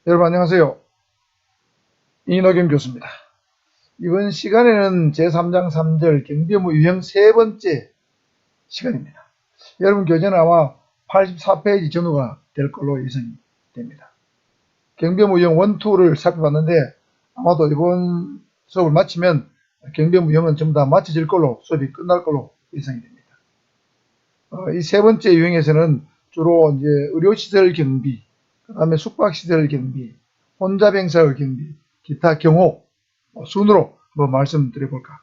여러분 안녕하세요. 이노경 교수입니다. 이번 시간에는 제3장 3절 경비의무 유형 세 번째 시간입니다. 여러분 교재는 아마 84페이지 전후가 될 걸로 예상이 됩니다. 경비의무 유형 1, 2를 살펴봤는데 아마도 이번 수업을 마치면 경비의무 유형은 전부 다 마쳐질 걸로 수업이 끝날 걸로 예상이 됩니다. 이 세 번째 유형에서는 주로 이제 의료시설 경비, 그 다음에 숙박시설 경비, 혼잡행사 경비, 기타 경호 순으로 한번 말씀드려볼까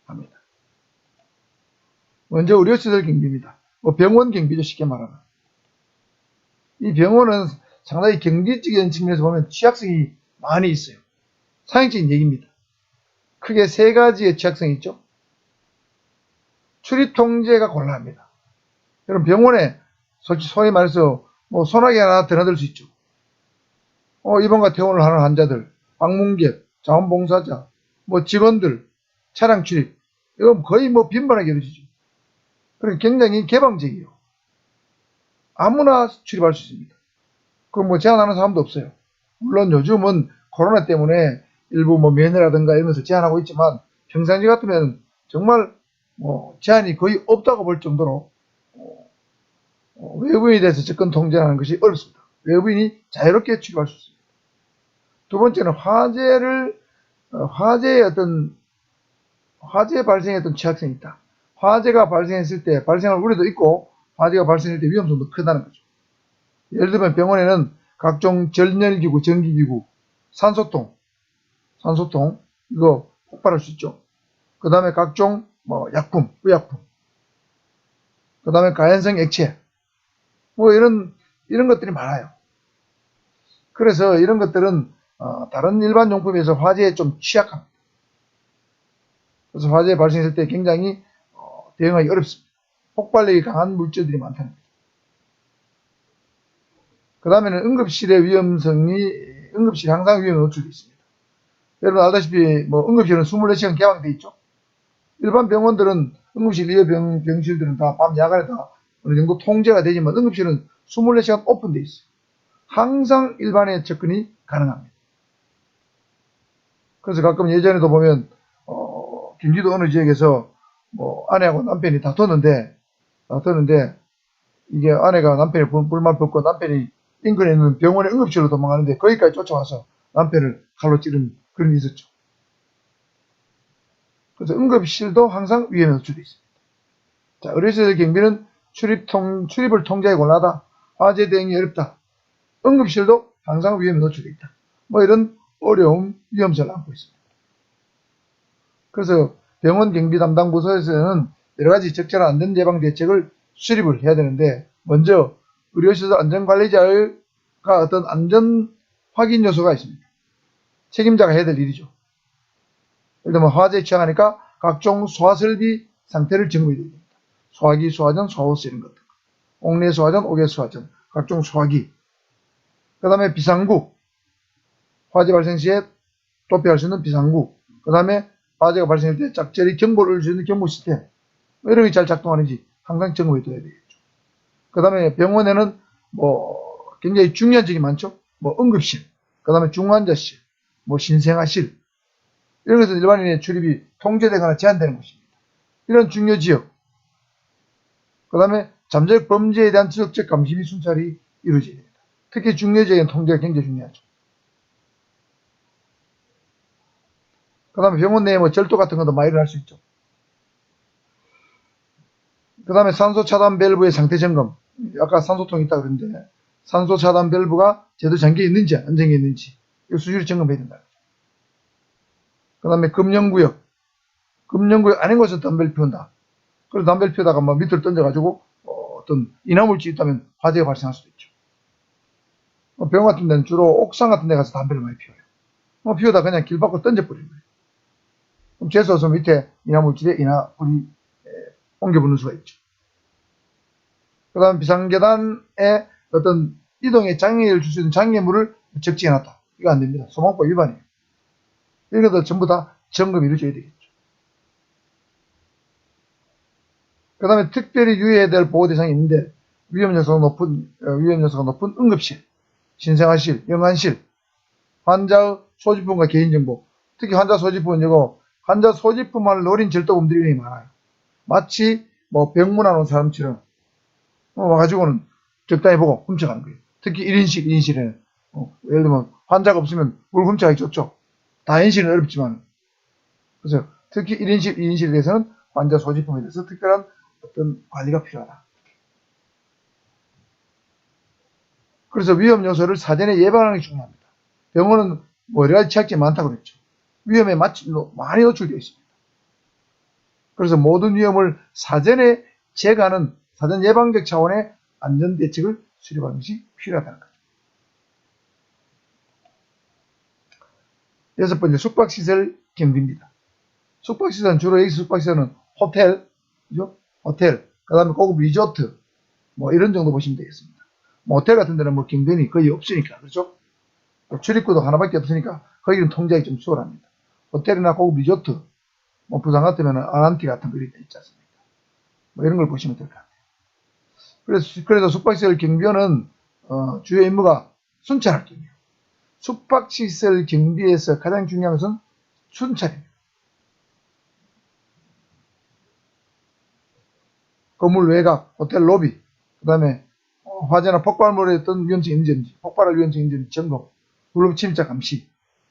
합니다. 먼저 의료시설 경비입니다. 병원 경비죠, 쉽게 말하면. 이 병원은 상당히 경제적인 측면에서 보면 취약성이 많이 있어요. 사행적인 얘기입니다. 크게 세 가지의 취약성이 있죠. 출입 통제가 곤란합니다. 여러분 병원에 솔직히 소위 말해서 소나기 하나 드나들 수 있죠. 입원과 퇴원을 하는 환자들, 방문객, 자원봉사자, 직원들, 차량 출입, 이건 거의 빈번하게 이루어지죠. 그리고 굉장히 개방적이에요. 아무나 출입할 수 있습니다. 그럼 제한하는 사람도 없어요. 물론 요즘은 코로나 때문에 일부 면회라든가 이런 것을 제한하고 있지만 평상시 같으면 정말 제한이 거의 없다고 볼 정도로 외부인에 대해서 접근 통제하는 것이 어렵습니다. 외부인이 자유롭게 출입할 수 있습니다. 두 번째는 화재에 발생했던 취약성이 있다. 화재가 발생했을 때 발생할 우려도 있고 화재가 발생할 때 위험성도 크다는 거죠. 예를 들면 병원에는 각종 절멸기구, 전기기구, 산소통 이거 폭발할 수 있죠. 그 다음에 각종 약품, 의약품, 그 다음에 가연성 액체, 이런 것들이 많아요. 그래서 이런 것들은 다른 일반 용품에서 화재에 좀 취약합니다. 그래서 화재 발생했을 때 굉장히 대응하기 어렵습니다. 폭발력이 강한 물질들이 많다는 거죠. 그 다음에는 응급실의 응급실 항상 위험에 노출되어 있습니다. 여러분 알다시피 응급실은 24시간 개방되어 있죠. 일반 병원들은 응급실 이외 병실들은 다 밤 야간에 다 어느 정도 통제가 되지만 응급실은 24시간 오픈되어 있어요. 항상 일반의 접근이 가능합니다. 그래서 가끔 예전에도 보면 경기도 어느 지역에서 아내하고 남편이 다퉜는데 이게 아내가 남편의 불만 벗고 남편이 인근에 있는 병원의 응급실로 도망가는데 거기까지 쫓아와서 남편을 칼로 찌른 그런 일이 있었죠. 그래서 응급실도 항상 위험에 노출되어 있습니다. 자, 의료시설 경비는 출입을 통제하기 곤란하다. 화재 대응이 어렵다. 응급실도 항상 위험에 노출되어 있다. 이런 어려움, 위험성을 안고 있습니다. 그래서 병원 경비 담당 부서에서는 여러 가지 적절한 안전 예방 대책을 수립을 해야 되는데 먼저 의료시설 안전관리자가 어떤 안전 확인 요소가 있습니다. 책임자가 해야 될 일이죠. 예를 들면 화재에 취약하니까 각종 소화설비 상태를 점검해야 됩니다. 소화기, 소화전, 소화호스 이런 것들. 옥내 소화전, 옥외 소화전, 각종 소화기. 그 다음에 비상구. 화재 발생 시에 도피할 수 있는 비상구. 그 다음에 화재가 발생할 때 적절히 경보를 줄 수 있는 경보 시스템. 이런 게 잘 작동하는지 항상 점검해 둬야 되겠죠. 그 다음에 병원에는 굉장히 중요한 적이 많죠. 응급실. 그 다음에 중환자실. 신생아실. 이런 것은 일반인의 출입이 통제되거나 제한되는 곳입니다. 이런 중요 지역. 그 다음에 잠재적 범죄에 대한 지속적 감시 및 순찰이 이루어져야 됩니다. 특히 중요 지역의 통제가 굉장히 중요하죠. 그 다음에 병원 내에 절도 같은 것도 많이 일어날 수 있죠. 그 다음에 산소 차단 밸브의 상태 점검. 아까 산소통이 있다고 그랬는데 산소 차단 밸브가 제대로 잠겨 있는지 안 잠겨 있는지 이 수시로 점검해야 된다. 그 다음에 금연구역 아닌 곳에서 담배를 피운다. 그래서 담배를 피우다가 밑으로 던져가지고 어떤 인화물질이 있다면 화재가 발생할 수도 있죠. 병원 같은 데는 주로 옥상 같은 데 가서 담배를 많이 피워요. 피우다 그냥 길 밖으로 던져버리는 거예요. 그럼 재수없어 밑에 인화물질에 불이 옮겨붙는 수가 있죠. 그 다음 비상계단에 어떤 이동에 장애를 줄 수 있는 장애물을 적재해놨다. 이거 안 됩니다. 소방법 위반이에요. 이런 것들 전부 다 점검이 이루어져야 되겠죠. 그 다음에 특별히 유의해야 될 보호 대상이 있는데 위험 요소가 높은 응급실, 신생아실, 영안실, 환자의 소지품과 개인정보, 특히 환자 소지품은 이거 환자 소지품을 노린 절도범들이 굉장히 많아요. 마치 뭐 병문안 온 사람처럼 와가지고는 적당히 보고 훔쳐가는 거예요. 특히 1인실, 2인실에는 예를 들면 환자가 없으면 물 훔쳐가기 좋죠. 다인실은 어렵지만. 그래서 특히 1인실, 2인실에 대해서는 환자 소지품에 대해서 특별한 어떤 관리가 필요하다. 그래서 위험 요소를 사전에 예방하는 게 중요합니다. 병원은 뭐 여러 가지 취약점이 많다고 그랬죠. 위험에 많이 노출되어 있습니다. 그래서 모든 위험을 사전에 제거하는 사전 예방적 차원의 안전 대책을 수립하는 것이 필요하다는 거죠. 여섯 번째, 숙박시설 경비입니다. 숙박시설은 주로 여기서 숙박시설은 호텔, 그죠? 호텔, 그 다음에 고급 리조트, 뭐 이런 정도 보시면 되겠습니다. 뭐 호텔 같은 데는 뭐 경비원이 거의 없으니까, 그렇죠? 출입구도 하나밖에 없으니까 거기는 통제하기 좀 수월합니다. 호텔이나 고급 리조트, 뭐 부산 같으면 아란티 같은 거 이렇게 있지 않습니까? 뭐 이런 걸 보시면 될 것 같아요. 그래서 숙박시설 경비원은 주요 임무가 순찰할 경우, 숙박시설 경비에서 가장 중요한 것은 순찰입니다. 건물 외곽, 호텔 로비, 그 다음에 화재나 폭발물에 어떤 위험성이 있는지, 폭발할 위험성이 있는지 점검, 불법 침입자 감시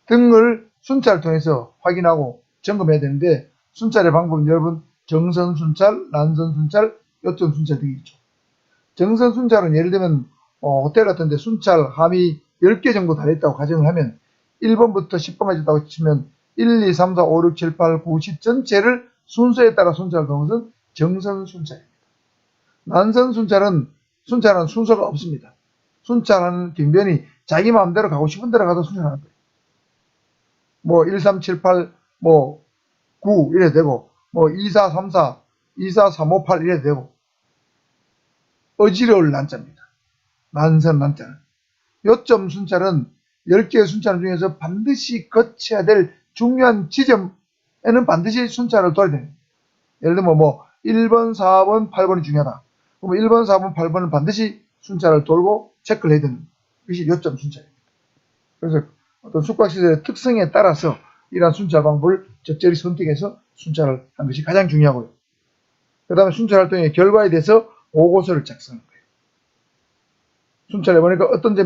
등을 순찰을 통해서 확인하고 점검해야 되는데, 순찰의 방법은 여러분 정선 순찰, 난선 순찰, 요점 순찰 등이 있죠. 정선 순찰은 예를 들면 호텔 같은 데 순찰 함이 10개 정도 달려있다고 가정을 하면 1번부터 10번까지 있다고 치면 1, 2, 3, 4, 5, 6, 7, 8, 9, 10 전체를 순서에 따라 순찰하는 것은 정선 순찰입니다. 난선 순찰은 순서가 없습니다. 순찰하는 경비원이 자기 마음대로 가고 싶은 데로 가서 순찰하는 거예요. 뭐 1, 3, 7, 8, 뭐 9 이래도 되고, 뭐 2, 4, 3, 4, 2, 4, 3, 5, 8 이래도 되고, 어지러울 난자입니다. 난선 난자는. 요점 순찰은 10개의 순찰 중에서 반드시 거쳐야 될 중요한 지점에는 반드시 순찰을 둬야 됩니다. 예를 들면 뭐 1번, 4번, 8번이 중요하다. 그러면 1번, 4번, 8번은 반드시 순찰을 돌고 체크를 해야 되는 것이 요점 순찰입니다. 그래서 어떤 숙박시설의 특성에 따라서 이러한 순찰 방법을 적절히 선택해서 순찰을 하는 것이 가장 중요하고요. 그 다음에 순찰 활동의 결과에 대해서 보고서를 작성하는 거예요. 순찰해보니까 어떤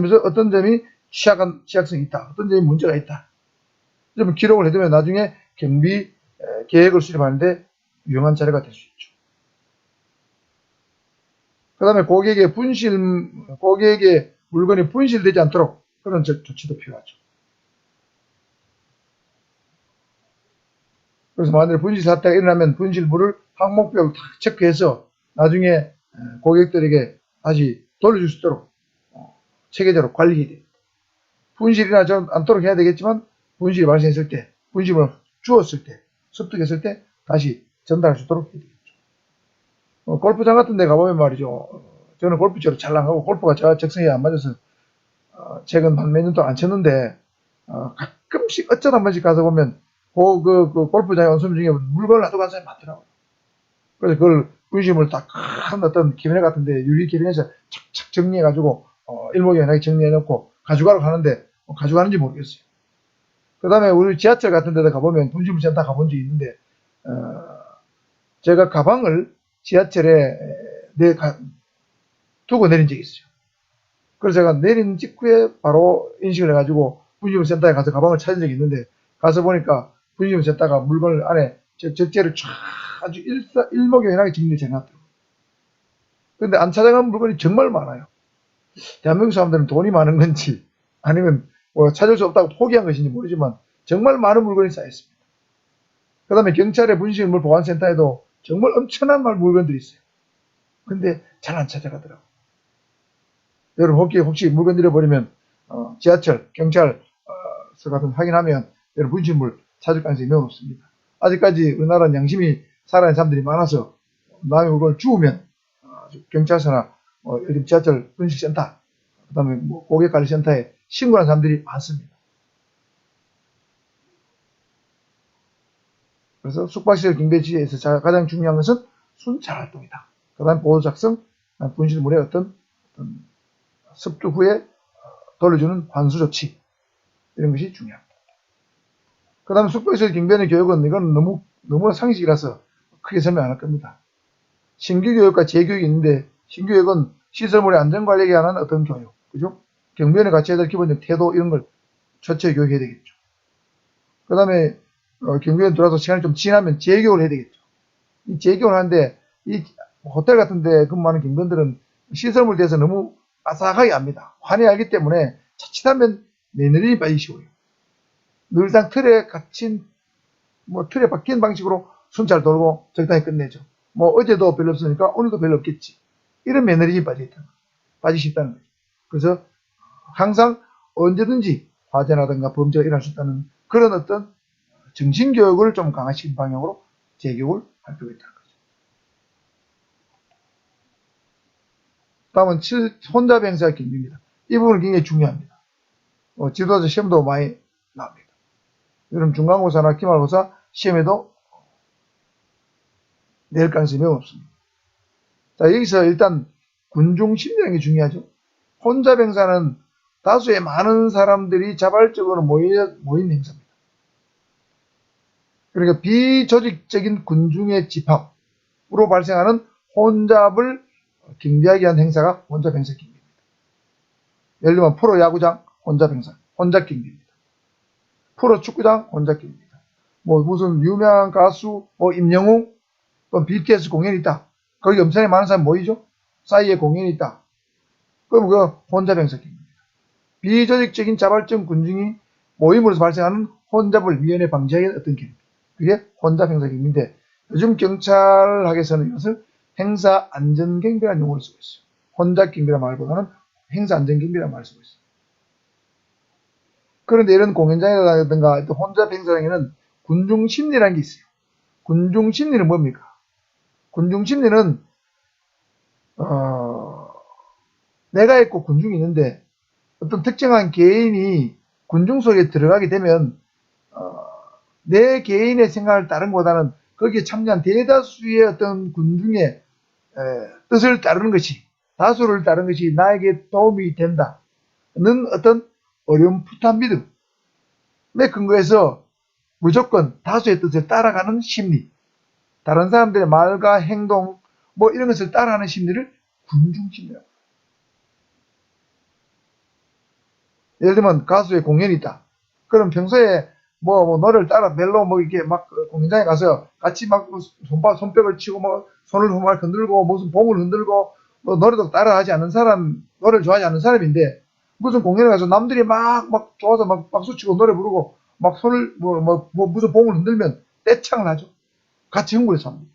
점이 취약성이 있다. 어떤 점이 문제가 있다. 좀 기록을 해두면 나중에 경비 계획을 수립하는데 유용한 자료가 될 수 있죠. 그 다음에 고객의 물건이 분실되지 않도록 그런 조치도 필요하죠. 그래서 만약에 분실 사태가 일어나면 분실물을 항목별로 다 체크해서 나중에 고객들에게 다시 돌려줄 수 있도록 체계적으로 관리해야 됩니다. 분실이 나지 않도록 해야 되겠지만 분실이 발생했을 때, 분실을 주었을 때, 습득했을 때 다시 전달할 수 있도록 해야 되겠죠. 골프장 같은 데 가보면 말이죠. 저는 골프 치러 잘 나가고 골프가 저 적성에 안 맞아서 최근 한 몇 년 동안 안 쳤는데 가끔씩 어쩌다 한 번씩 가서 보면 그 골프장에 온 손님 중에 물건을 놔두고 간 사람이 많더라고요. 그래서 그걸 분실물 딱 큰 어떤 기내 같은 데 유리 기내에서 착착 정리해가지고 일목요연하게 정리해놓고 가져가라고 하는데 가져가는지 모르겠어요. 그 다음에 우리 지하철 같은 데다 가보면 분실물 센터 가본 적이 있는데 제가 가방을 지하철에 두고 내린 적이 있어요. 그래서 제가 내린 직후에 바로 인식을 해가지고 분실물 센터에 가서 가방을 찾은 적이 있는데 가서 보니까 분실물 센터가 물건을 안에 적재를 쫙 아주 일목요연하게 정리해 놨더라고요. 근데 안 찾아간 물건이 정말 많아요. 대한민국 사람들은 돈이 많은 건지 아니면 뭐 찾을 수 없다고 포기한 것인지 모르지만 정말 많은 물건이 쌓였습니다. 그 다음에 경찰의 분실물 보관센터에도 정말 엄청난 물건들이 있어요. 근데 잘 안 찾아가더라고요. 여러분 혹시 물건 잃어버리면 지하철, 경찰서 같은 확인하면 여러분 분실물 찾을 가능성이 매우 높습니다. 아직까지 우리나라는 양심이 살아있는 사람들이 많아서 남의 물건을 주우면 경찰서나 요즘 지하철 분실센터, 그 다음에 뭐 고객관리센터에 신고하는 사람들이 많습니다. 그래서 숙박시설 경비 지휘에서 가장 중요한 것은 순찰 활동이다. 그 다음 보호 작성, 분실물의 어떤 습득 후에 돌려주는 환수 조치, 이런 것이 중요합니다. 그 다음에 숙박시설 경비원의 교육은 이건 너무 상식이라서 크게 설명 안 할 겁니다. 신규 교육과 재교육이 있는데, 신규 교육은 시설물의 안전관리에 관한 어떤 교육, 그죠? 경비원이 같이 해야 될 기본적 태도, 이런 걸 철저히 교육해야 되겠죠. 그 다음에, 경비원 들어와서 시간이 좀 지나면 재교육을 해야 되겠죠. 이 재교육을 하는데, 이 호텔 같은 데 근무하는 경비원들은 시설물에 대해서 너무 아삭하게 압니다. 환히 알기 때문에 자칫하면 매너리즘이 빠지기 쉬워요. 늘상 틀에 갇힌, 틀에 박힌 방식으로 순 잘 돌고 적당히 끝내죠. 어제도 별로 없으니까 오늘도 별로 없겠지. 이런 매너리즘이 빠지기 쉽다는 거죠. 그래서 항상 언제든지 화재라든가 범죄가 일어날 수 있다는 그런 어떤 정신교육을 좀 강화시킨 방향으로 재교육을 할 필요가 있다는 거죠. 다음은 혼잡 행사 경비입니다. 이 부분은 굉장히 중요합니다. 지도자 시험도 많이 나옵니다. 여러분 중간고사나 기말고사 시험에도 낼 가능성이 매우 없습니다. 자, 여기서 일단 군중심리라는 게 중요하죠. 혼잡 행사는 다수의 많은 사람들이 자발적으로 모인 행사입니다. 그러니까 비조직적인 군중의 집합으로 발생하는 혼잡을 경비하기 위한 행사가 혼잡 행사 경비입니다. 예를 들면 프로야구장 혼잡 행사, 혼잡 경비입니다. 프로축구장 혼잡 경비입니다. 무슨 유명한 가수 임영웅 또 BTS 공연이 있다. 거기 엄청나게 많은 사람이 모이죠. 사이에 공연이 있다. 그럼 그 혼잡 행사 경비입니다. 비조직적인 자발적 군중이 모임으로서 발생하는 혼잡을 미연에 방지하기 위한 어떤 경비. 그게 혼잡 행사 경비인데 요즘 경찰학에서는 이것을 행사 안전 경비라는 용어를 쓰고 있어요. 혼잡 경비라는 말보다는 행사 안전 경비라는 말을 쓰고 있어요. 그런데 이런 공연장이라든가 혼잡 행사장에는 군중 심리라는 게 있어요. 군중 심리는 뭡니까? 군중 심리는 내가 있고 군중이 있는데 어떤 특정한 개인이 군중 속에 들어가게 되면 내 개인의 생각을 따른 것보다는 거기에 참여한 대다수의 어떤 군중의 뜻을 따르는 것이 다수를 따르는 것이 나에게 도움이 된다는 어떤 어렴풋한 믿음에 근거해서 무조건 다수의 뜻을 따라가는 심리, 다른 사람들의 말과 행동 이런 것을 따라하는 심리를 군중심리라고 해요. 예를 들면 가수의 공연이 있다. 그럼 평소에 노래를 따라 멜로 이렇게 막 공연장에 가서 같이 막 손뼉을 치고 손을 막 흔들고 무슨 봉을 흔들고 노래도 따라하지 않는 사람, 노래를 좋아하지 않는 사람인데 무슨 공연에 가서 남들이 막 좋아서 막 박수치고 노래 부르고 막 손을 무슨 봉을 흔들면 떼창을 하죠. 같이 흥분해서 합니다.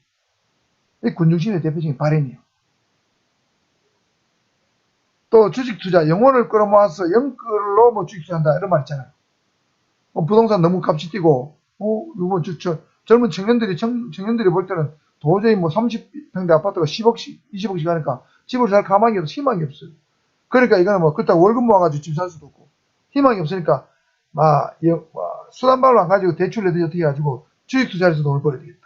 이 군중심리의 대표적인 발현이에요. 또 주식투자, 영혼을 끌어모아서 영끌로 주식투자한다 이런 말 있잖아요. 부동산 너무 값이 뛰고 젊은 청년들이 볼 때는 도저히 30평대 아파트가 10억씩 20억씩 하니까 집을 살 가망이 없어 희망이 없어요. 그러니까 이거는 그렇다고 월급 모아가지고 집 살 수도 없고 희망이 없으니까 수단발로 안 가지고 대출을 해도 어떻게 해가지고 주식투자를 해서 돈을 벌어야 되겠다.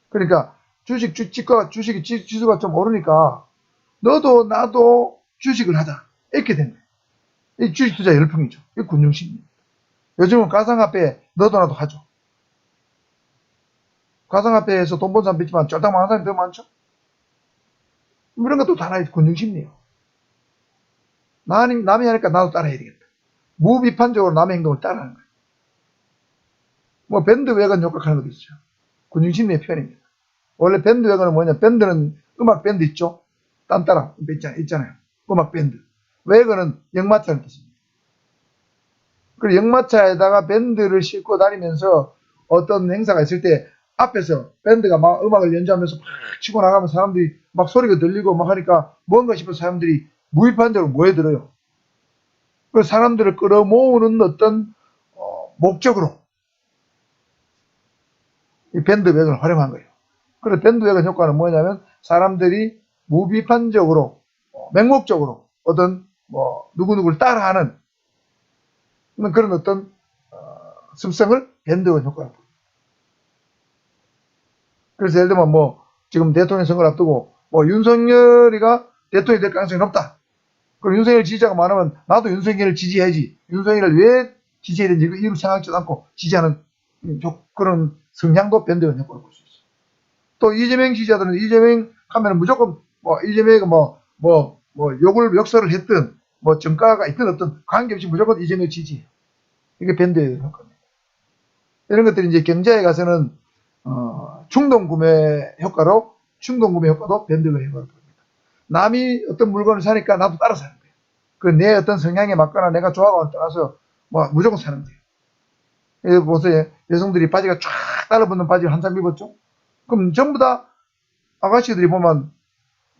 그러니까 주식이 지수가 좀 오르니까 너도 나도 주식을 하자 이렇게 된 거예요. 이 주식투자 열풍이죠. 이 군중심리입니다. 요즘은 가상화폐 너도 나도 하죠. 가상화폐에서 돈 번 사람 있지만 쫄딱망한 사람이 더 많죠. 이런 것도 다 하나의 군중심리예요. 남이 하니까 나도 따라해야 되겠다. 무비판적으로 남의 행동을 따라하는 거예요. 밴드웨건 효과하는 것도 있어요. 군중심리의 표현입니다. 원래 밴드웨건은 뭐냐? 밴드는 음악 밴드 있죠? 딴따라 있잖아요. 음악 밴드. 웨건은 역마차는 뜻입니다. 그리고 역마차에다가 밴드를 싣고 다니면서 어떤 행사가 있을 때 앞에서 밴드가 막 음악을 연주하면서 막 치고 나가면 사람들이 막 소리가 들리고 막 하니까 뭔가 싶어서 사람들이 무비판적으로 모여들어요. 그래서 사람들을 끌어모으는 어떤 목적으로 이 밴드웨건을 활용한 거예요. 그래서 밴드웨건 효과는 뭐냐면 사람들이 무비판적으로 맹목적으로 어떤 누구누구를 따라하는 그런 어떤 습성을 밴드웨건 효과라고 합니다. 그래서 예를 들면 지금 대통령 선거를 앞두고 윤석열이가 대통령이 될 가능성이 높다. 그럼 윤석열 지지자가 많으면 나도 윤석열을 지지해야지. 윤석열을 왜 지지해야 되는지 이루 생각지도 않고 지지하는 그런 성향도 변덕한 효과를 볼 수 있어요. 또 이재명 지지자들은 이재명 하면 무조건 뭐 이재명이 욕설을 했든 뭐 정가가 있든 없든 관계없이 무조건 이재명 지지해요. 이게 밴드의 효과입니다. 이런 것들이 이제 경제에 가서는 충동 구매 효과로 충동 구매 효과도 밴드의 효과를 보입니다. 남이 어떤 물건을 사니까 나도 따라 사는 거예요. 그 내 어떤 성향에 맞거나 내가 좋아하거나 따라서 뭐 무조건 사는 거예요. 여기 보세요. 여성들이 바지가 쫙 달라붙는 바지를 한참 입었죠. 그럼 전부 다 아가씨들이 보면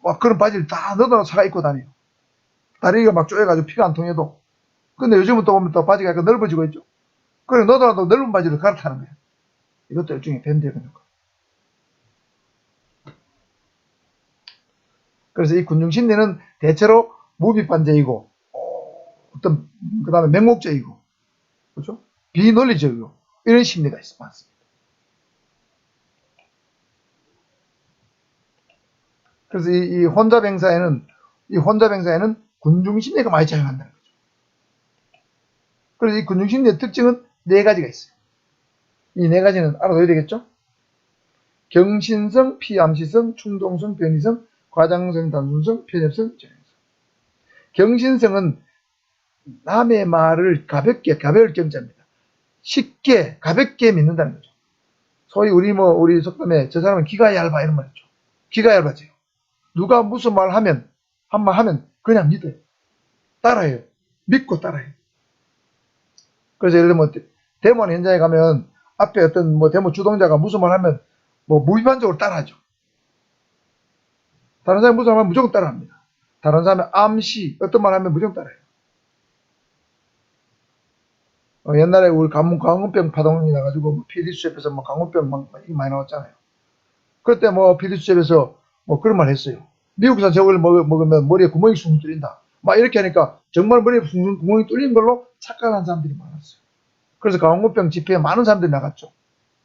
막 그런 바지를 다 너도나 사가 입고 다녀요. 다리가 막 쪼여가지고 피가 안 통해도. 근데 요즘은 또 보면 또 바지가 약간 넓어지고 있죠. 그래 너도나도 넓은 바지를 갈아타는 거예요. 이것도 일종의 밴드의 효과. 그래서 이 군중심리는 대체로 무비판제이고 어떤 그 다음에 맹목적이고 그렇죠? 비논리적이고 이런 심리가 많습니다. 그래서 이 혼잡행사에는 군중심리가 많이 작용한다는 거죠. 그래서 이 군중심리의 특징은 네 가지가 있어요. 이 네 가지는 알아둬야 되겠죠? 경신성, 피암시성, 충동성, 변이성, 과장성, 단순성, 편협성, 전형성. 경신성은 남의 말을 가벼울 경자입니다. 쉽게, 가볍게 믿는다는 거죠. 소위 우리 속담에 저 사람은 귀가 얇아 이런 말 있죠. 귀가 얇아져요. 누가 무슨 말 하면, 한 말 하면 그냥 믿어요. 따라해요. 믿고 따라해요. 그래서 예를 들면 데모 현장에 가면 앞에 어떤 뭐 데모 주동자가 무슨 말 하면 뭐 무비판적으로 따라하죠. 다른 사람이 무슨 말 하면 무조건 따라합니다. 다른 사람이 암시 어떤 말 하면 무조건 따라해요. 옛날에 우리 광우병 파동이 나가지고 PD수첩에서 뭐 광우병 많이 나왔잖아요. 그때 뭐 PD수첩에서 뭐 그런 말 했어요. 미국산 저걸 먹으면 머리에 구멍이 숭숭 뚫린다. 막 이렇게 하니까 정말 머리에 구멍이 뚫린 걸로 착각한 사람들이 많았어요. 그래서 광우병 집회에 많은 사람들이 나갔죠.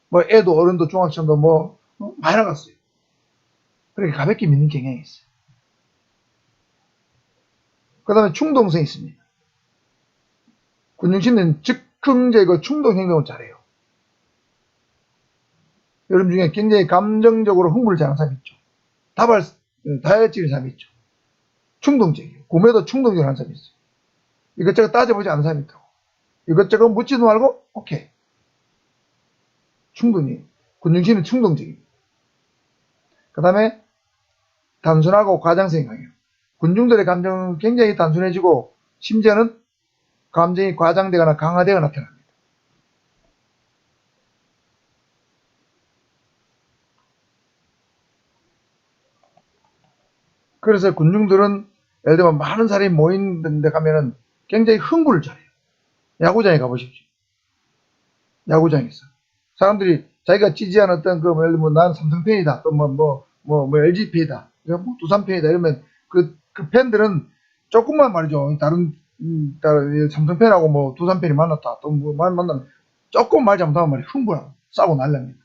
뭐 애도 어른도 중학생도 뭐 많이 나갔어요. 그렇게 가볍게 믿는 경향이 있어요. 그 다음에 충동성이 있습니다. 군중심리는 즉흥적이고 충동 행동을 잘해요. 여러분 중에 굉장히 감정적으로 흥분을 잘하는 사람이 있죠. 다혈질인 사람이 있죠. 충동적이에요. 구매도 충동적으로 하는 사람이 있어요. 이것저것 따져보지 않는 사람이 있다고. 이것저것 묻지도 말고 오케이. 충분히 군중심리는 충동적입니다. 그 다음에 단순하고 과장성이 강해요. 군중들의 감정은 굉장히 단순해지고 심지어는 감정이 과장되거나 강화되거나 나타납니다. 그래서 군중들은 예를 들면 많은 사람이 모인 데 가면은 굉장히 흥분을 잘해요. 야구장에 가보십시오. 야구장에서. 사람들이 자기가 지지하는 어떤 예를 들면 나는 삼성팬이다. 또 LG팬이다. 뭐 두산팬이다. 이러면 그 팬들은 조금만 말이죠. 다른 삼성팬하고 뭐 두산팬이 만났다. 또 뭐 만나면 조금 말 잘못하면 말이 흥분하고 싸고 난립니다.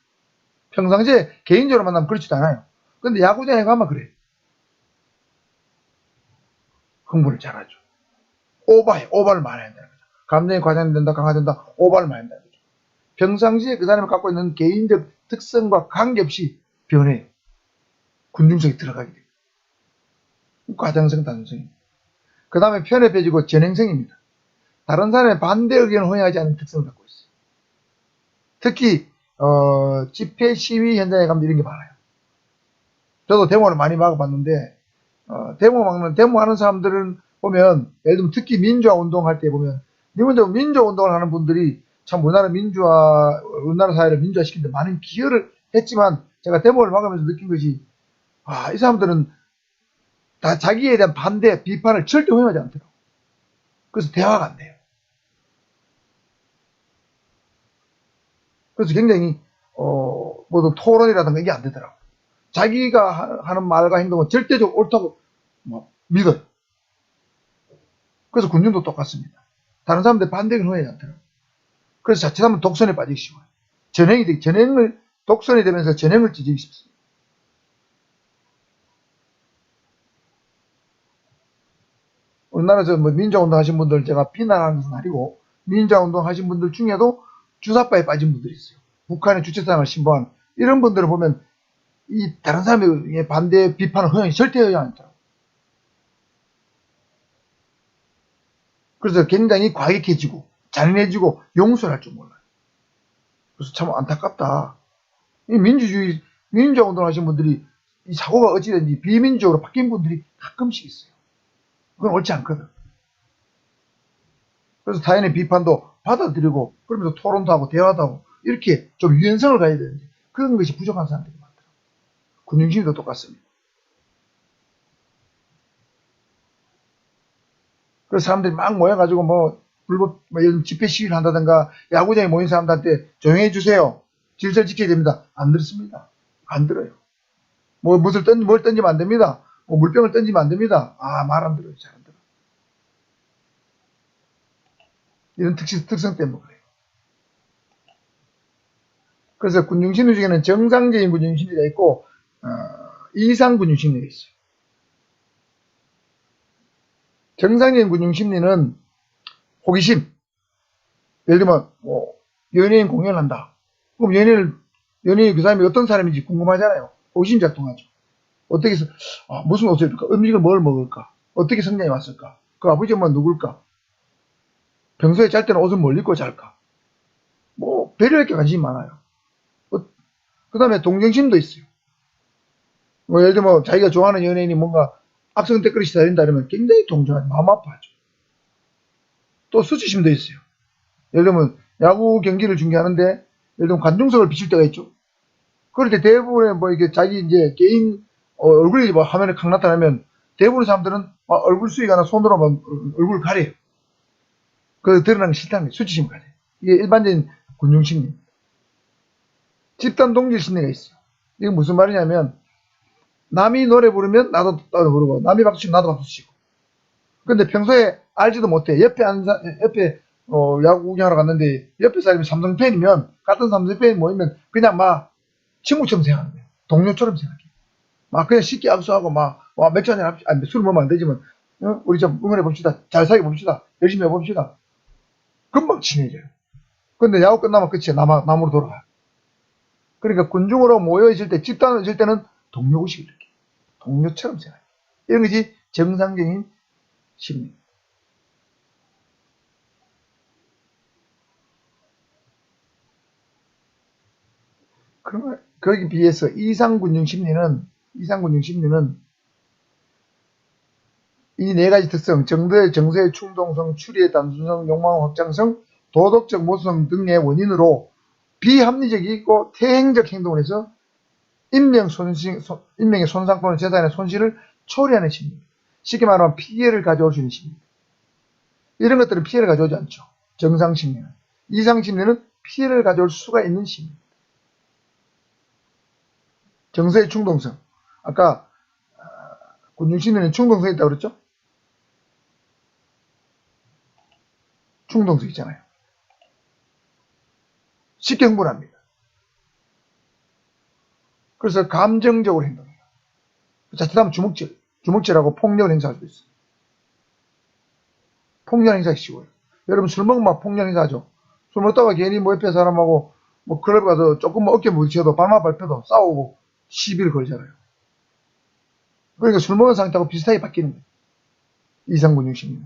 평상시에 개인적으로 만나면 그렇지도 않아요. 근데 야구장에 가면 그래. 흥분을 잘하죠. 오바를 많이 한다는 거죠. 감정이 과장된다, 강화된다, 오바를 많이 한다는 거죠. 평상시에 그 사람이 갖고 있는 개인적 특성과 관계없이 변해요. 군중성이 들어가게 돼요. 과장성, 단순성입니다. 그 다음에 편협해지고 전행성입니다. 다른 사람의 반대 의견을 허용하지 않는 특성을 갖고 있어요. 특히 집회 시위 현장에 가면 이런 게 많아요. 저도 데모를 많이 막아봤는데 데모하는 사람들은 보면 예를 들면 특히 민주화 운동할 때 보면 민주화 운동을 하는 분들이 참 우리나라 사회를 민주화시키는 데 많은 기여를 했지만 제가 데모를 막으면서 느낀 것이 이 사람들은 다 자기에 대한 반대, 비판을 절대 허용하지 않더라고요. 그래서 대화가 안 돼요. 그래서 굉장히 모든 토론이라든가 이게 안 되더라고요. 자기가 하는 말과 행동은 절대적으로 옳다고 믿어요. 그래서 군중도 똑같습니다. 다른 사람들 반대를 허용하지 않더라고요. 그래서 자칫하면 독선에 빠지기 쉬워요. 독선이 되면서 전행을 찢기 쉽습니다. 우리나라에서 민주운동 하신 분들 제가 비난하는 것은 아니고 민주화운동 하신 분들 중에도 주사파에 빠진 분들이 있어요. 북한의 주체사상을 신봉하는 이런 분들을 보면 이 다른 사람의 반대 비판을 절대 허용 안 했더라고요. 그래서 굉장히 과격해지고 잔인해지고 용서를 할 줄 몰라요. 그래서 참 안타깝다. 이 민주화 운동을 하신 분들이 이 사고가 어찌됐는지 비민주적으로 바뀐 분들이 가끔씩 있어요. 그건 옳지 않거든. 그래서 타인의 비판도 받아들이고 그러면서 토론도 하고 대화도 하고 이렇게 좀 유연성을 가져야 되는데 그런 것이 부족한 사람들이 많더라고요. 군중심리도 똑같습니다. 그래서 사람들이 막 모여가지고 불법 집회 시위를 한다든가 야구장에 모인 사람들한테 조용히 해주세요. 질서 지켜야 됩니다. 안 들습니다. 안 들어요. 뭘 던지면 안 됩니다. 물병을 던지면 안 됩니다. 말 안 들어요. 잘 안 들어요. 이런 특성 때문에 그래요. 그래서 군중심리 중에는 정상적인 군중심리가 있고 이상 군중심리가 있어요. 정상적인 군중심리는 호기심. 예를 들면 연예인 공연을 한다. 그럼 연예인 그 사람이 어떤 사람인지 궁금하잖아요. 호기심 작동하죠. 어떻게 해서 무슨 옷을 입을까? 음식을 뭘 먹을까? 어떻게 성장해 왔을까? 그 아버지 엄마는 누굴까? 평소에 잘 때는 옷을 뭘 입고 잘까? 배려할 게 관심이 많아요. 그 다음에 동정심도 있어요. 예를 들면 자기가 좋아하는 연예인이 뭔가 악성 댓글이 시달린다 그러면 굉장히 동정하죠. 마음 아파하죠. 또 수치심도 있어요. 예를 들면 야구 경기를 중계하는데 예를 들면 관중석을 비칠 때가 있죠. 그럴 때 대부분의 이게 자기 이제 개인 얼굴이 화면에 강 나타나면 대부분의 사람들은 얼굴 수위가 손으로 얼굴을 가려요. 그래서 드러나는 게 싫다는 게 수치심 가려요. 이게 일반적인 군중심리입니다. 집단 동질 심리가 있어요. 이게 무슨 말이냐면 남이 노래 부르면 나도 부르고 남이 박수 치면 나도 박수 치고 근데 평소에 알지도 못해. 옆에 야구 구경하러 갔는데 옆에 사람이 삼성 팬이면 같은 삼성 팬이 모이면 그냥 친구처럼 생각하는 거예요. 동료처럼 생각해요. 그냥 쉽게 악수하고 맥주 한잔 합시다. 술 먹으면 안 되지만 우리 좀 응원해 봅시다. 잘 사귀어 봅시다. 열심히 해봅시다. 금방 친해져요. 근데 야구 끝나면 끝이에요. 남으로 돌아가요. 그러니까 군중으로 모여있을 때 집단으로 있을 때는 동료의식을 느껴요. 동료처럼 생각해요. 이런 것이 정상적인 심리. 그러면 거기에 비해서 이상군중 심리는 이 네 가지 특성, 정서의 충동성, 추리의 단순성, 욕망 확장성, 도덕적 모순성 등의 원인으로 비합리적이고 태행적 행동을 해서 인명의 손상 또는 재산의 손실을 초래하는 심리입니다. 쉽게 말하면 피해를 가져올 수 있는 심리입니다. 이런 것들은 피해를 가져오지 않죠. 정상 심리는. 이상 심리는 피해를 가져올 수가 있는 심리입니다. 정서의 충동성. 아까 군중심리는 충동성이 있다고 그랬죠? 충동성 있잖아요. 쉽게 흥분합니다. 그래서 감정적으로 행동해요. 자칫하면 주먹질하고 폭력을 행사할 수도 있어요. 폭력 행사하기 쉬워요. 여러분 술 먹으면 폭력 행사하죠. 술 먹다가 괜히 옆에 사람하고 클럽 가서 조금 어깨 부딪혀도 발만 밟혀도 싸우고 시비를 걸잖아요. 그러니까 술 먹은 상태하고 비슷하게 바뀌는 거예요. 이상군중심리는.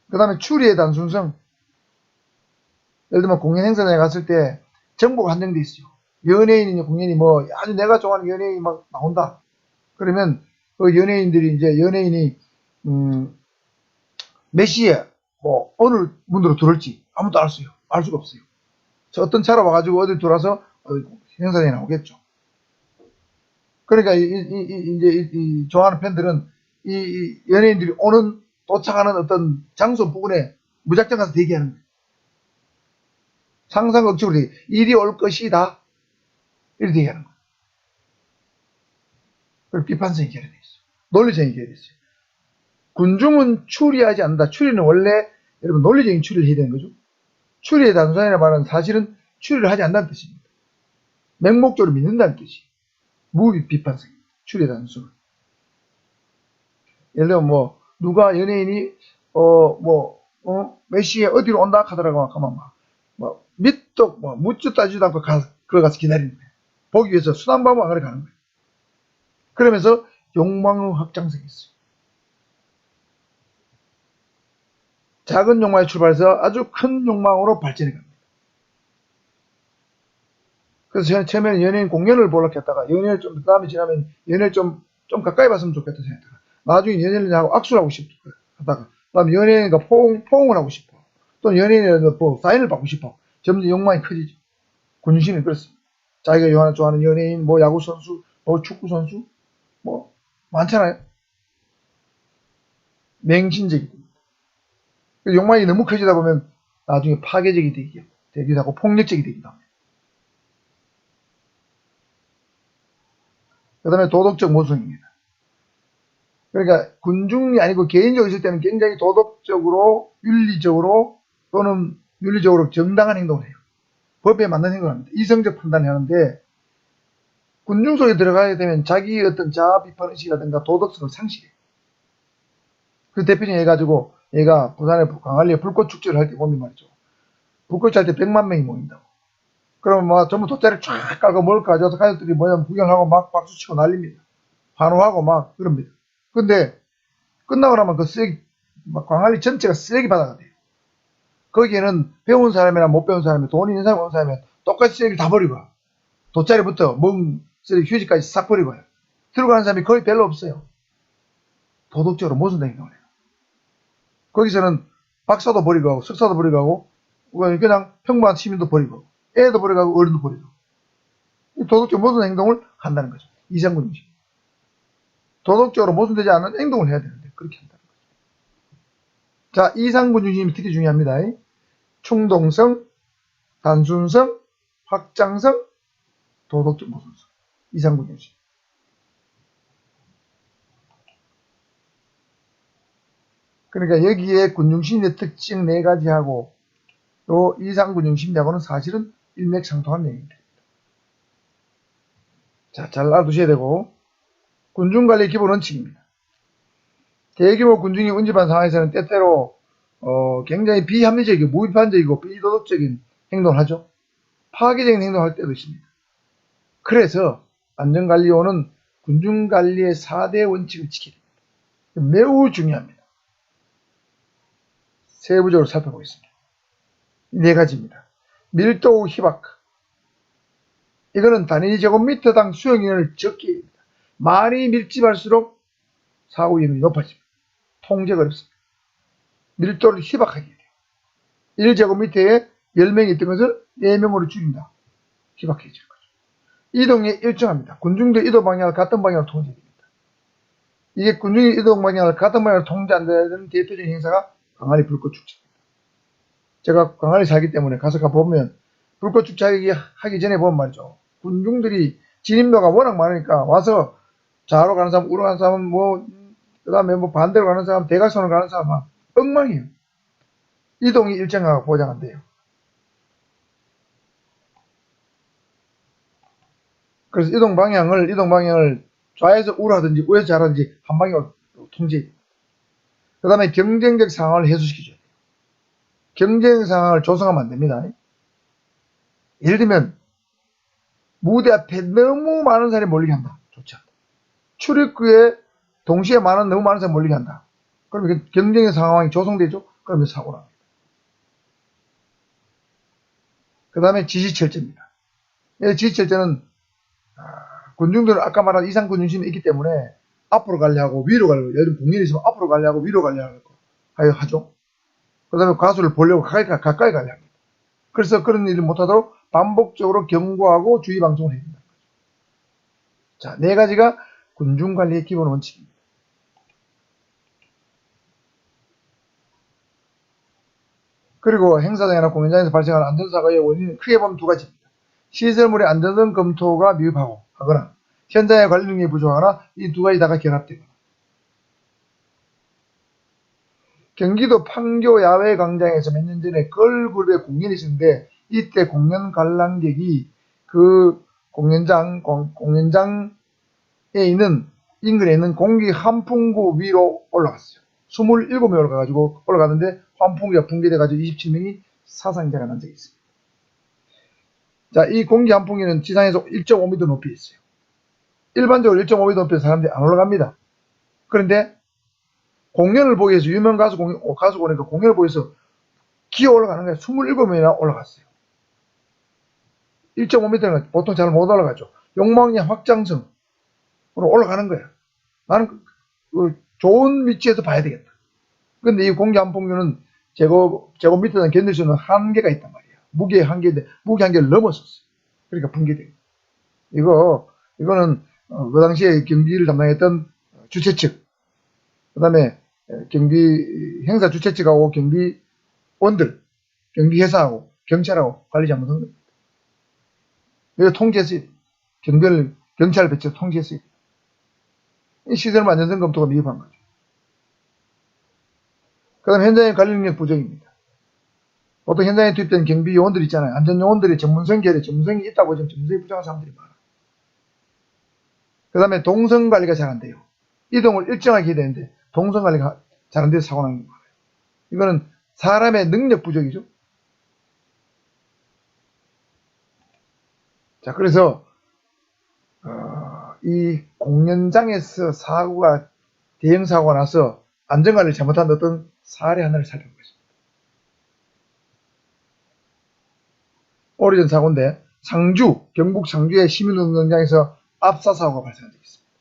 그 다음에 추리의 단순성. 예를 들면 공연 행사장에 갔을 때 정보가 한정돼 있어요. 연예인이냐 공연이 아주 내가 좋아하는 연예인이 막 나온다. 그러면 그 연예인이 몇 시에 어느 문으로 들어올지 아무도 알 수가 없어요. 어떤 차로 와가지고 어디 들어와서 행사장에 나오겠죠. 그러니까 이제 좋아하는 팬들은 이 연예인들이 도착하는 어떤 장소 부근에 무작정 가서 대기하는 거예요. 상상 억측으로 이리 올 것이다. 이렇게 대기하는 거예요. 그리고 비판성이 결여되어 있어요. 논리적인 결여되어 있어요. 군중은 추리하지 않는다. 추리는 원래 여러분 논리적인 추리를 해야 되는 거죠. 추리의 단순이라는 말은 사실은 추리를 하지 않는다는 뜻입니다. 맹목적으로 믿는다는 뜻이 무비판성입니다. 추리의 단순은. 예를 들면 누가 연예인이 몇 시에 어디로 온다 하더라고 하면 밑도 묻지도 따지도 않고 걸어가서 기다리는 거예요. 보기 위해서 수단바보 안 그래 가는 거예요. 그러면서 욕망의 확장성이 있어요. 작은 욕망에 출발해서 아주 큰 욕망으로 발전해 갑니다. 그래서 저는 처음에는 연예인 공연을 보려고 했다가 연예인을 좀 다음에 지나면 연예인을 좀 가까이 봤으면 좋겠다 생각했다가 나중에 연예인하고 악수를 하고 싶어 하다가 그다음에 연예인과 포옹을 하고 싶어. 또는 연예인이라도 사인을 받고 싶어. 점점 욕망이 커지죠. 군심이 그렇습니다. 자기가 좋아하는 연예인, 야구선수, 축구선수, 많잖아요. 맹신적이 됩니다. 욕망이 너무 커지다 보면 나중에 파괴적이 되기도 하고 폭력적이 되기도 합니다. 그 다음에 도덕적 모순입니다. 그러니까 군중이 아니고 개인적으로 있을 때는 굉장히 도덕적으로, 윤리적으로 또는 윤리적으로 정당한 행동을 해요. 법에 맞는 행동을 합니다. 이성적 판단을 하는데 군중 속에 들어가게 되면 자기의 어떤 자아 비판 의식이라든가 도덕성을 상실해요. 그 대표적인 해가지고 얘가 부산의 광안리에 불꽃 축제를 할 때 보면 말이죠. 불꽃 할 때 100만 명이 모인다고. 그러면 전부 돗자리 쫙 깔고 뭘 가져와서 가족들이 구경하고 막 박수치고 난립니다. 환호하고 막 그럽니다. 근데 끝나고 나면 그 쓰레기, 광안리 전체가 쓰레기 바다가 돼요. 거기에는 배운 사람이나 못 배운 사람이, 돈 있는 사람, 없는 사람이 똑같이 쓰레기 다 버리고 와요. 돗자리부터 쓰레기 휴지까지 싹 버리고 와요. 들어가는 사람이 거의 별로 없어요. 도덕적으로 모순된 행동을 해요. 거기서는 박사도 버리고 가고, 석사도 버리고 가고, 그냥 평범한 시민도 버리고 가고, 애도 버리고 가고, 어른도 버리고 가고. 도덕적 모순된 행동을 한다는 거죠. 이상군중심. 도덕적으로 모순되지 않은 행동을 해야 되는데, 그렇게 한다는 거죠. 자, 이상군중심이 특히 중요합니다. 충동성, 단순성, 확장성, 도덕적 모순성. 이상군중심. 그러니까 여기에 군중심리의 특징 4가지하고 또 이상군중심리하고는 사실은 일맥상통한 내용입니다. 자, 잘 알아두셔야 되고, 군중관리의 기본 원칙입니다. 대규모 군중이 운집한 상황에서는 때때로 굉장히 비합리적이고 무비판적이고 비도덕적인 행동을 하죠. 파괴적인 행동을 할 때도 있습니다. 그래서 안전관리원은 군중관리의 4대 원칙을 지켜야 됩니다. 매우 중요합니다. 세부적으로 살펴보겠습니다. 4가지입니다. 밀도 희박. 이거는 단위 제곱미터당 수용인원을 적게 해야 됩니다. 많이 밀집할수록 사고 위험이 높아집니다. 통제가 어렵습니다. 밀도를 희박하게 해야 돼요. 1제곱미터에 10명이 있던 것을 4명으로 줄인다. 희박해질 거죠. 이동이 일정합니다. 군중들 이동 방향을 같은 방향으로 통제됩니다. 이게 군중의 이동 방향을 같은 방향으로 통제 안 되는 대표적인 행사가 광안리 불꽃축제입니다. 제가 광안리 살기 때문에 가서 가보면 불꽃축제 하기 전에 보면 말이죠. 군중들이 진입로가 워낙 많으니까 와서 좌로 가는 사람, 우로 가는 사람, 그 다음에 반대로 가는 사람, 대각선으로 가는 사람, 막 엉망이에요. 이동이 일정하고 보장 안 돼요. 그래서 이동 방향을 좌에서 우로 하든지 우에서 좌라든지 한 방향으로 통제해야 됩니다. 그 다음에 경쟁적 상황을 해소시켜줘야 돼요. 경쟁 상황을 조성하면 안 됩니다. 예를 들면 무대 앞에 너무 많은 사람이 몰리게 한다. 좋지 않다. 출입구에 동시에 너무 많은 사람이 몰리게 한다. 그러면 경쟁의 상황이 조성되죠. 그러면 사고가 납니다. 그 다음에 지시철저입니다. 지시철저는 군중들은 아까 말한 이상군중심이 있기 때문에 앞으로 가려 하고 위로 가려고, 예를 들면 공연이 있으면 앞으로 가려 하고 위로 가려 하고 하죠. 그 다음에 가수를 보려고 가까이 가려 합니다. 그래서 그런 일을 못하도록 반복적으로 경고하고 주의 방송을 해야 된다는 거죠. 자, 4가지가 군중관리의 기본 원칙입니다. 그리고 행사장이나 공연장에서 발생하는 안전사고의 원인은 크게 보면 2가지입니다. 시설물의 안전성 검토가 미흡하거나 현장의 관리 능력이 부족하거나 이 2가지 다가 결합되거나. 경기도 판교 야외 광장에서 몇 년 전에 걸그룹의 공연이 있었는데 이때 공연 관람객이 그 공연장에 있는 인근에 있는 공기 환풍구 위로 올라갔어요. 27명이 올라가는데 환풍기가 붕괴돼가지고 27명이 사상자가 난 적이 있습니다. 자, 이 공기 환풍기는 지상에서 1.5m 높이에 있어요. 일반적으로 1.5m 높이에 사람들이 안 올라갑니다. 그런데 공연을 보기 위해서 유명 가수가 오니까 공연을 보기 위해서 기어 올라가는 거예요. 27명이나 올라갔어요. 1.5m는 보통 잘 못 올라가죠. 욕망의 확장성으로 올라가는 거야. 나는 좋은 위치에서 봐야 되겠다. 근데 이 공기 환풍기는 제곱미터는 견딜 수 있는 한계가 있단 말이야. 무게의 한계인데 무게 한계를 넘었었어요. 그러니까 붕괴돼요. 이거는 그 당시에 경비를 담당했던 주최 측, 그 다음에 경비 행사 주최 측하고 경비원들, 경비회사하고 경찰하고 관리 잘못한 겁니다. 이거 통제했어요. 경찰 배치해서 통제했어요. 이 시설 안전성 검토가 미흡한 거죠. 그 다음 현장의 관리 능력 부족입니다. 보통 현장에 투입된 경비 요원들 있잖아요. 안전요원들이 전문성이 있다고 지금 전문성이 부족한 사람들이 많아요. 그 다음에 동선 관리가 잘 안 돼요. 이동을 일정하게 해야 되는데 동선 관리가 잘 안 돼서 사고 나는 게 많아요. 이거는 사람의 능력 부족이죠. 자, 그래서 이 공연장에서 대형 사고가 나서 안전관리를 잘못한 어떤 사례 하나를 살펴보겠습니다. 오래전 사고인데 경북 상주의 시민운동장에서 압사 사고가 발생한 적이 있습니다.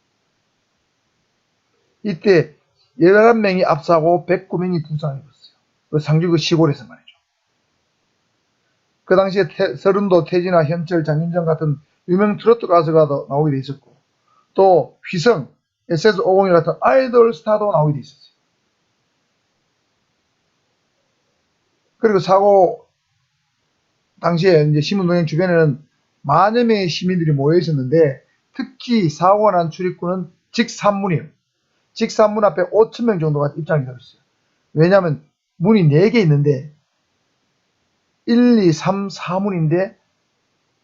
이때 11명이 압사하고 109명이 부상을 입었어요. 상주 그 시골에서 말이죠. 그 당시에 서른도, 태진아, 현철, 장윤정 같은 유명 트로트 가수가 나오게 돼 있었고, 또 휘성, SS501 같은 아이돌 스타도 나오게 돼 있었어요. 그리고 사고 당시에 이제 시민동행 주변에는 만여 명의 시민들이 모여 있었는데, 특히 사고가 난 출입구는 직산문이에요. 직산문 앞에 5,000명 정도가 입장이 되어 있어요. 왜냐하면 문이 4개 있는데 1, 2, 3, 4문인데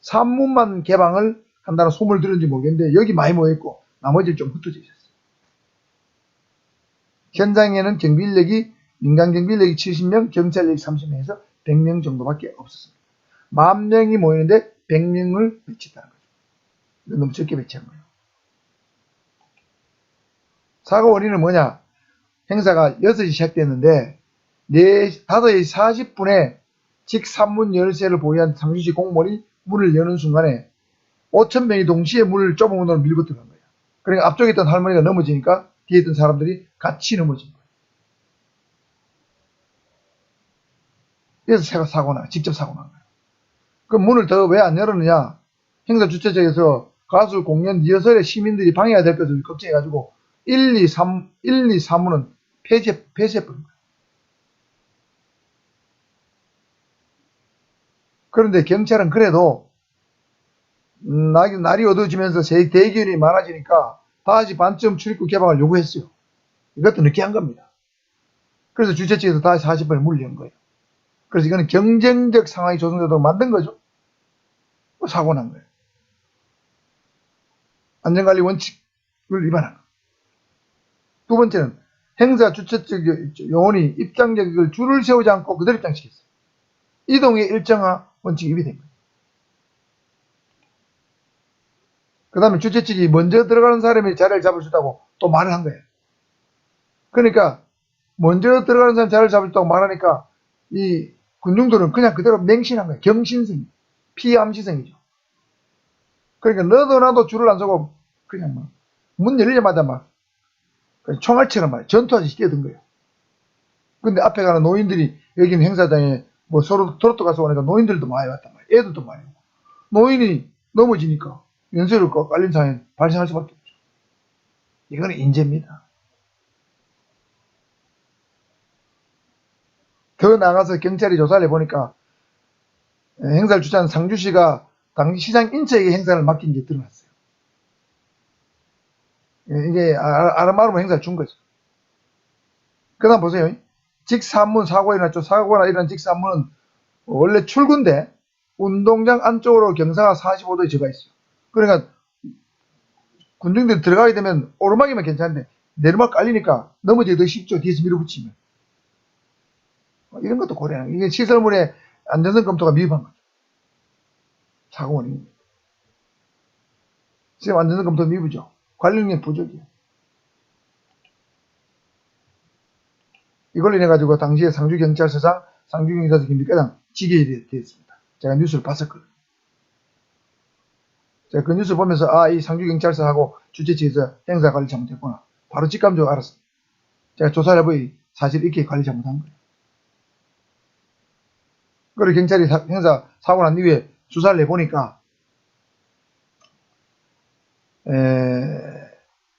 3문만 개방을 한다는 소문을 들었는지 모르겠는데 여기 많이 모여있고 나머지는 좀 흩어져 있었어요. 현장에는 민간 경비인력이 70명, 경찰력이 30명에서 100명 정도밖에 없었습니다. 10,000명이 모이는데 100명을 배치했다는 거죠. 너무 적게 배치한 거예요. 사고 원인은 뭐냐? 행사가 6시 시작됐는데 5시 40분에 직산문 열쇠를 보유한 상주시 공무원이 문을 여는 순간에 5,000명이 동시에 문을 좁은 문으로 밀고 들어간 거예요. 그러니까 앞쪽에 있던 할머니가 넘어지니까 뒤에 있던 사람들이 같이 넘어진 거예요. 그래서 직접 사고 난 거예요. 그 문을 더 왜 안 열었느냐? 행사 주최 측에서 가수 공연 리허설에 시민들이 방해가 될 것을 걱정해가지고 1, 2, 3문은 폐쇄해버린 거예요. 그런데 경찰은 그래도 날이 어두워지면서 대기온이 많아지니까 다시 반쯤 출입구 개방을 요구했어요. 이것도 늦게 한 겁니다. 그래서 주최 측에서 다시 40분에 문을 연 거예요. 그래서 이거는 경쟁적 상황이 조성되도록 만든 거죠. 사고 난 거예요. 안전관리 원칙을 위반한 거예요. 두 번째는 행사 주최 측 요원이 입장객을 줄을 세우지 않고 그대로 입장시켰어요. 이동의 일정화 원칙이 위배된 거예요. 그 다음에 주최 측이 먼저 들어가는 사람이 자리를 잡을 수 있다고 또 말을 한 거예요. 그러니까 먼저 들어가는 사람이 자리를 잡을 수 있다고 말하니까 이 군중들은 그냥 그대로 맹신한 거예요. 경신성, 피암시성이죠. 그러니까 너도 나도 줄을 안 서고 그냥 문 열리자마자 총알처럼 전투하듯이 뛰어든 거예요. 근데 앞에 가는 노인들이 여기는 행사장에 서로 트로트 가서 오니까 노인들도 많이 왔단 말이에요. 애들도 많이 오고. 노인이 넘어지니까 연쇄로 깔린 상황이 발생할 수밖에 없죠. 이거는 인재입니다. 더 나가서 경찰이 조사를 해보니까 행사를 주최한 상주시가 당시 시장 인처에게 행사를 맡긴 게 드러났어요. 이게 아름아름 행사를 준 거죠. 그 다음 보세요. 직산문 사고가 일어났죠. 사고가 일어난 직산문은 원래 출구인데 운동장 안쪽으로 경사가 45도에 접어 있어요. 그러니까 군중들이 들어가게 되면 오르막이면 괜찮은데 내리막 깔리니까 넘어지기 더 쉽죠. 뒤에서 밀어붙이면. 이런 것도 고려하는 거예요. 이게 시설물의 안전성 검토가 미흡한 거죠. 사고 원인입니다. 시스템 안전성 검토 미흡이죠. 관리 능력 부족이에요. 이걸로 인해 가지고 당시에 상주경찰서장, 상주경찰서 김비과장 직위에 되었습니다. 제가 뉴스를 봤었거든요. 제가 그 뉴스 보면서 이 상주경찰서하고 주최 측에서 행사 관리 잘못했구나. 바로 직감적으로 알았습니다. 제가 조사를 해보니 사실 이렇게 관리 잘못한 거예요. 그리고 경찰이 행사 사고 난 이후에 수사를 해보니까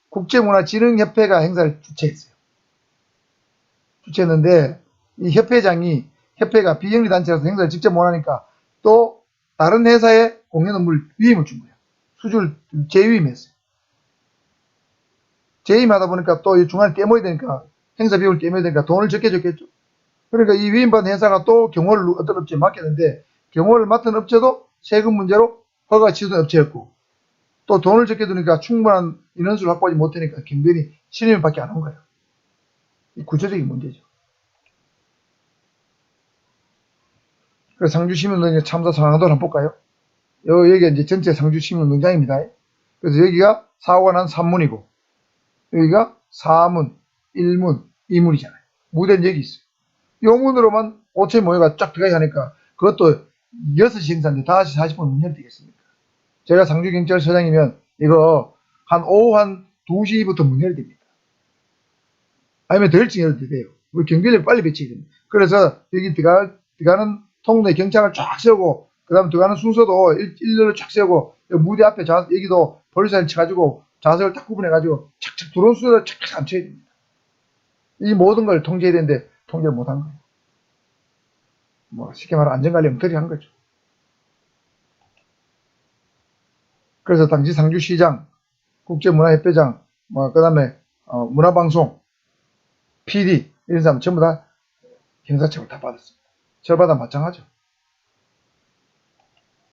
국제문화진흥협회가 행사를 주최했어요. 주최했는데 이 협회장이 협회가 비영리 단체라서 행사를 직접 못하니까 또 다른 회사에 공연 업무를 위임을 준 거예요. 수주를 재위임했어요. 재임하다 보니까 또 중간에 떼모야 되니까 행사 비용을 떼모야 되니까 돈을 적게 줬겠죠. 그러니까 이 위임받은 회사가 또 경호를 어떤 업체에 맡겼는데 경호를 맡은 업체도 세금 문제로 허가가 취소된 업체였고 또 돈을 적게 드니까 충분한 인원수를 확보하지 못하니까 경비원이 신임밖에 안 한 거예요. 이 구조적인 문제죠. 그래서 상주시민운동장 참사 상황도를 한번 볼까요? 여기가 이제 전체 상주시민운동장입니다. 그래서 여기가 사고가 난 3문이고 여기가 4문, 1문, 2문이잖아요. 무대는 여기 있어요. 요 문으로만 5천 모여가 쫙 들어가야 하니까 그것도 6시 행사인데 5시 40분 문 열되겠습니까? 제가 상주경찰서장이면 이거 오후 한 2시부터 문 열야 됩니다. 아니면 더 일찍 열어도 돼요. 우리 경비를 빨리 배치해야 됩니다. 그래서 여기 들어가는 통로에 경찰을 쫙 세우고 그 다음 들어가는 순서도 일렬로 쫙 세우고 무대 앞에 여기도 폴리사인 쳐가지고 좌석을 딱 구분해가지고 착착 들어온 순서를 착착 앉혀야 됩니다. 이 모든 걸 통제해야 되는데 통제를 못한 거예요. 뭐 쉽게 말하면 안전관리 엉터리 한 거죠. 그래서 당시 상주시장, 국제문화협회장, 그 다음에 문화방송, PD 이런 사람 전부 다 형사처벌 다 받았습니다. 처벌받아 마땅하죠.